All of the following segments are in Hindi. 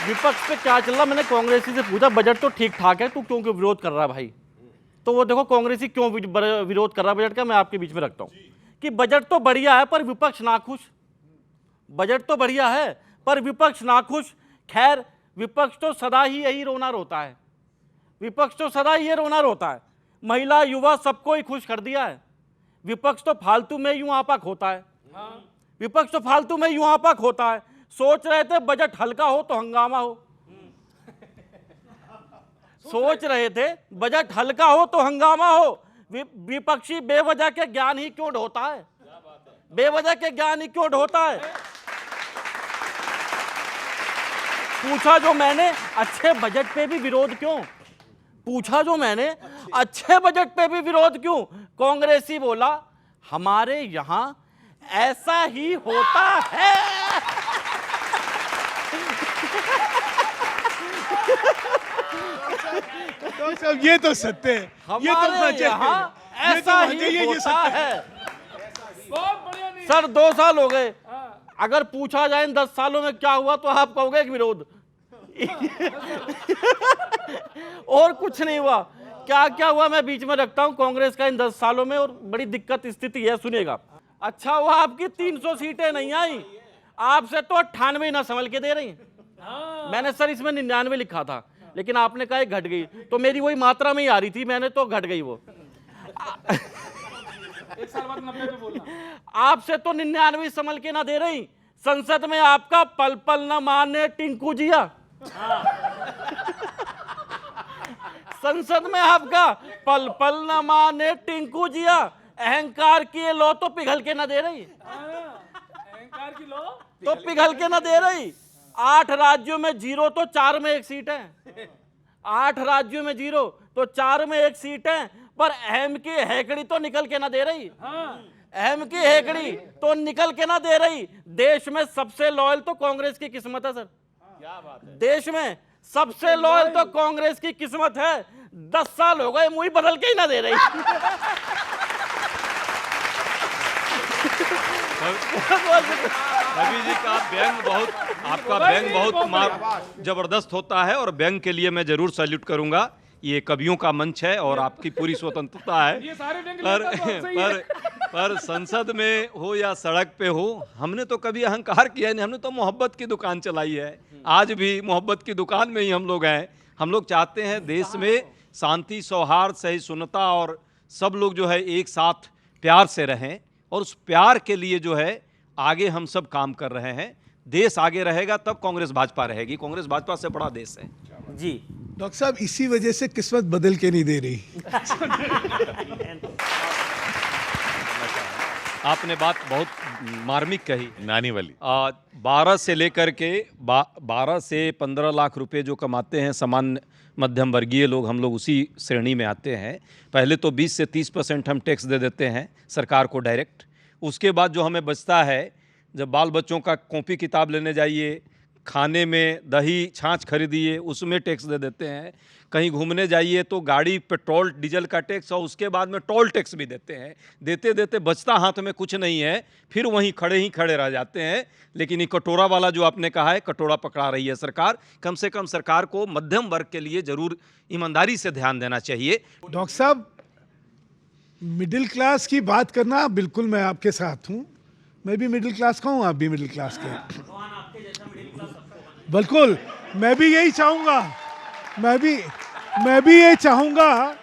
विपक्ष पे क्या चल रहा, मैंने कांग्रेसी से पूछा बजट तो ठीक ठाक है, तू क्यों क्यों विरोध कर रहा है भाई? तो वो देखो कांग्रेसी क्यों विरोध कर रहा है बजट का, मैं आपके बीच में रखता हूं कि बजट तो बढ़िया है पर विपक्ष नाखुश। बजट तो बढ़िया है पर विपक्ष नाखुश। खैर, विपक्ष तो सदा ही यही रोना रोता है, विपक्ष तो सदा ही ये रोना रोता है। महिला युवा सबको ही खुश कर दिया है। विपक्ष तो फालतू में यूं आपा खोता है, विपक्ष तो फालतू में यूं आपा खोता है। सोच रहे थे बजट हल्का हो तो हंगामा हो, सोच रहे थे बजट हल्का हो तो हंगामा हो। विपक्षी बेवजह के ज्ञान ही क्यों ढोता है, बेवजह के ज्ञान ही क्यों ढोता है। पूछा जो मैंने अच्छे बजट पे भी विरोध क्यों, पूछा जो मैंने अच्छे बजट पे भी विरोध क्यों। कांग्रेसी बोला हमारे यहां ऐसा ही होता है। तो सब ये तो सत्य है, ये तो हमारे यहाँ ऐसा ही होता है। बहुत बढ़िया नहीं। सर 2 साल हो गए, अगर पूछा जाए इन 10 सालों में क्या हुआ तो आप कहोगे कि विरोध। और कुछ नहीं हुआ। क्या क्या हुआ मैं बीच में रखता हूं कांग्रेस का इन 10 सालों में, और बड़ी दिक्कत स्थिति है, सुनिएगा। अच्छा हुआ आपकी 300 सीटें नहीं आई, आपसे तो 98 ना संभल के दे रही। मैंने सर इसमें 99 लिखा था, लेकिन आपने कहा घट गई, तो मेरी वही मात्रा में ही आ रही थी, मैंने तो घट गई वो। एक साल बाद 90 पे बोलना। आपसे तो 99 संभल के ना दे रही। संसद में आपका पल पल न माने टिंकू जिया, संसद में आपका पल पल न माने टिंकू जिया। अहंकार की लो तो पिघल के ना दे रही, अहंकार की लो तो पिघल के ना दे रही। 8 राज्यों में 0 तो 4 में 1 सीट है, 8 राज्यों में 0 तो 4 में 1 सीट है। पर अहम की हेकड़ी तो निकल के ना दे रही, अहम की हेकड़ी तो निकल के ना दे रही। देश में सबसे लॉयल तो कांग्रेस की किस्मत है सर, क्या बात है। देश में सबसे लॉयल तो कांग्रेस की किस्मत है। 10 साल हो गए मुंह बदल के ही ना दे रही। रवि जी का व्यंग बहुत, आपका व्यंग बहुत जबरदस्त होता है, और व्यंग के लिए मैं जरूर सैल्यूट करूंगा। ये कवियों का मंच है और आपकी पूरी स्वतंत्रता है। ये सारे व्यंग पर लेता तो हमसे ही है। पर संसद में हो या सड़क पे हो, हमने तो कभी अहंकार किया नहीं, हमने तो मोहब्बत की दुकान चलाई है। आज भी मोहब्बत की दुकान में ही हम लोग हैं। हम लोग चाहते हैं देश में शांति, सौहार्द, सहिष्णुता और सब लोग जो है एक साथ प्यार से रहें, और उस प्यार के लिए जो है आगे हम सब काम कर रहे हैं। देश आगे रहेगा तब कांग्रेस भाजपा रहेगी, कांग्रेस भाजपा से बड़ा देश है जी। डॉक्टर साहब इसी वजह से किस्मत बदल के नहीं दे रही। आपने बात बहुत मार्मिक कही, नानी वाली। 12 से लेकर के 12 से 15 लाख रुपए जो कमाते हैं सामान्य मध्यम वर्गीय लोग, हम लोग उसी श्रेणी में आते हैं। पहले तो 20 से 30% हम टैक्स दे देते हैं सरकार को डायरेक्ट। उसके बाद जो हमें बचता है, जब बाल बच्चों का कॉपी किताब लेने जाइए, खाने में दही छाछ खरीदिए, उसमें टैक्स दे देते हैं। कहीं घूमने जाइए तो गाड़ी पेट्रोल डीजल का टैक्स, और उसके बाद में टोल टैक्स भी देते हैं। देते देते बचता हाथ में कुछ नहीं है, फिर वहीं खड़े ही खड़े रह जाते हैं। लेकिन ये कटोरा वाला जो आपने कहा है, कटोरा पकड़ा रही है सरकार। कम से कम सरकार को मध्यम वर्ग के लिए जरूर ईमानदारी से ध्यान देना चाहिए। डॉक्टर साहब मिडिल क्लास की बात करना, बिल्कुल मैं आपके साथ हूँ। मैं भी मिडिल क्लास का हूँ, आप भी मिडिल क्लास के। बिल्कुल, मैं भी यही चाहूँगा, मैं भी ये चाहूँगा।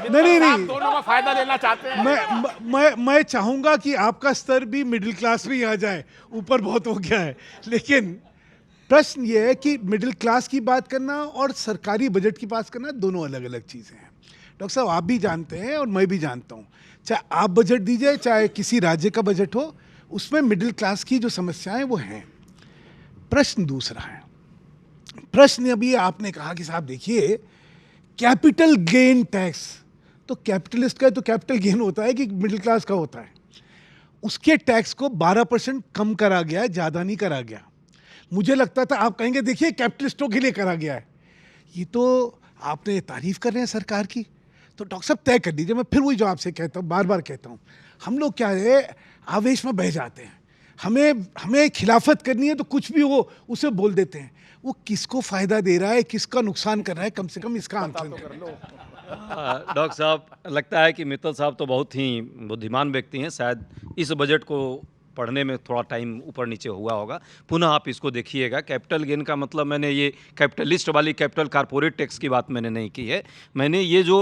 नहीं, दोनों का फायदा लेना चाहते हैं। मैं चाहूँगा कि आपका स्तर भी मिडिल क्लास में ही आ जाए, ऊपर बहुत हो गया है। लेकिन प्रश्न ये है कि मिडिल क्लास की बात करना और सरकारी बजट की बात करना दोनों अलग अलग चीज़ें हैं। डॉक्टर साहब आप भी जानते हैं और मैं भी जानता हूँ, चाहे आप बजट दीजिए चाहे किसी राज्य का बजट हो, उसमें मिडिल क्लास की जो समस्याएं वो हैं। प्रश्न दूसरा है, प्रश्न अभी आपने कहा कि साहब देखिए कैपिटल गेन टैक्स, तो कैपिटलिस्ट का तो कैपिटल गेन होता है कि मिडिल क्लास का होता है। उसके टैक्स को 12% कम करा गया है, ज़्यादा नहीं करा गया। मुझे लगता था आप कहेंगे देखिए कैपिटलिस्टों के लिए करा गया है। ये तो आपने तारीफ कर रहे हैं सरकार की, तो डॉक्टर साहब तय कर दीजिए। मैं फिर वही जो आपसे कहता हूँ, बार बार कहता हूँ, हम लोग क्या है आवेश में बह जाते हैं। हमें खिलाफत करनी है तो कुछ भी वो उसे बोल देते हैं। वो किसको फायदा दे रहा है, किसका नुकसान कर रहा है, कम से कम इसका आंकलन कर लो। डॉक्टर साहब, लगता है कि मित्तल साहब तो बहुत ही बुद्धिमान व्यक्ति हैं। शायद इस बजट को पढ़ने में थोड़ा टाइम ऊपर नीचे हुआ होगा। पुनः आप इसको देखिएगा। कैपिटल गेन का मतलब, मैंने ये कैपिटलिस्ट वाली कैपिटल कारपोरेट टैक्स की बात मैंने नहीं की है। मैंने ये जो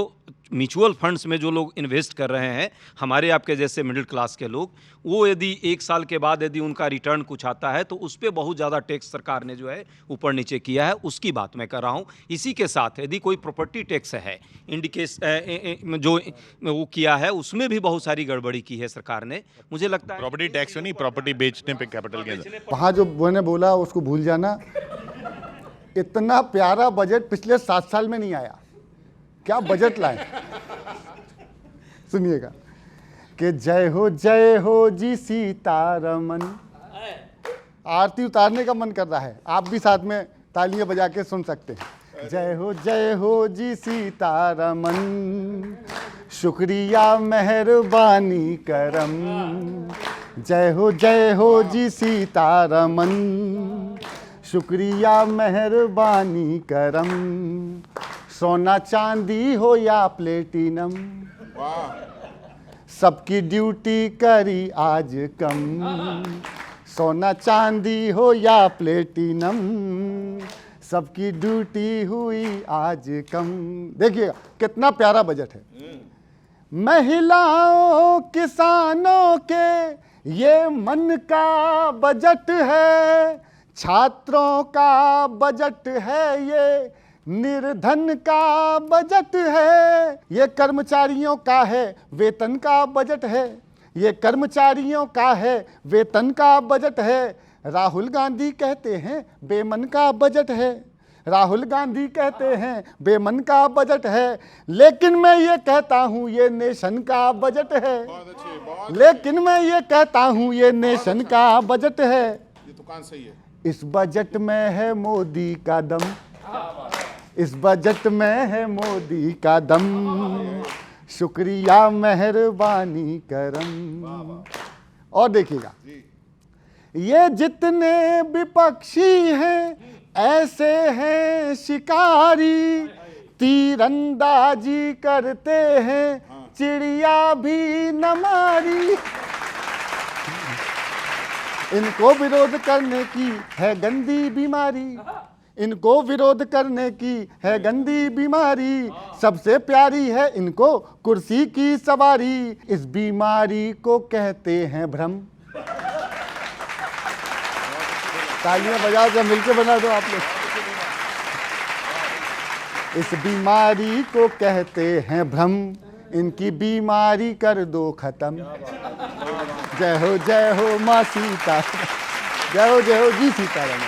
म्यूचुअल फंड्स में जो लोग इन्वेस्ट कर रहे हैं, हमारे आपके जैसे मिडिल क्लास के लोग, वो यदि 1 साल के बाद यदि उनका रिटर्न कुछ आता है तो उस पर बहुत ज़्यादा टैक्स सरकार ने जो है ऊपर नीचे किया है, उसकी बात मैं कर रहा हूँ। इसी के साथ यदि कोई प्रॉपर्टी टैक्स है जो वो किया है, उसमें भी बहुत सारी गड़बड़ी की है सरकार ने। मुझे लगता है प्रॉपर्टी टैक्स नहीं, प्रॉपर्टी बेचने पे कैपिटल गेन। वहाँ जो मैंने बोला उसको भूल जाना। इतना प्यारा बजट पिछले 7 साल में नहीं आया। क्या बजट लाए, सुनिएगा कि जय हो जी सीतारमन। आरती उतारने का मन कर रहा है, आप भी साथ में तालियां बजा के सुन सकते हैं। जय हो जी सीतारमन, शुक्रिया मेहरबानी करम। जय हो जी सीतारमन, शुक्रिया मेहरबानी करम। सोना चांदी हो या प्लेटिनम, सबकी ड्यूटी करी आज कम। सोना चांदी हो या प्लेटिनम, सबकी ड्यूटी हुई आज कम। देखिए कितना प्यारा बजट है। महिलाओं किसानों के ये मन का बजट है, छात्रों का बजट है, ये निर्धन का बजट है, ये कर्मचारियों का है, वेतन का बजट है, ये कर्मचारियों का है, वेतन का बजट है। राहुल गांधी कहते हैं बेमन का बजट है, राहुल गांधी कहते हैं बेमन का बजट है, लेकिन मैं ये कहता हूँ ये नेशन का बजट है। लेकिन मैं ये कहता हूँ ये नेशन का बजट है। ये दुकान सही है। इस बजट में है मोदी का दम, इस बजट में है मोदी का दम। शुक्रिया मेहरबानी करम। और देखिएगा, ये जितने विपक्षी हैं ऐसे हैं शिकारी, तीरंदाजी करते हैं चिड़िया भी न मारी। इनको विरोध करने की है गंदी बीमारी, इनको विरोध करने की है गंदी बीमारी। सबसे प्यारी है इनको कुर्सी की सवारी, इस बीमारी को कहते हैं भ्रम। तालियां बजा के मिलके बना दो आप लोग। इस बीमारी को कहते हैं भ्रम, इनकी बीमारी कर दो खत्म। जय हो माँ सीता, जय हो जी सीताराम।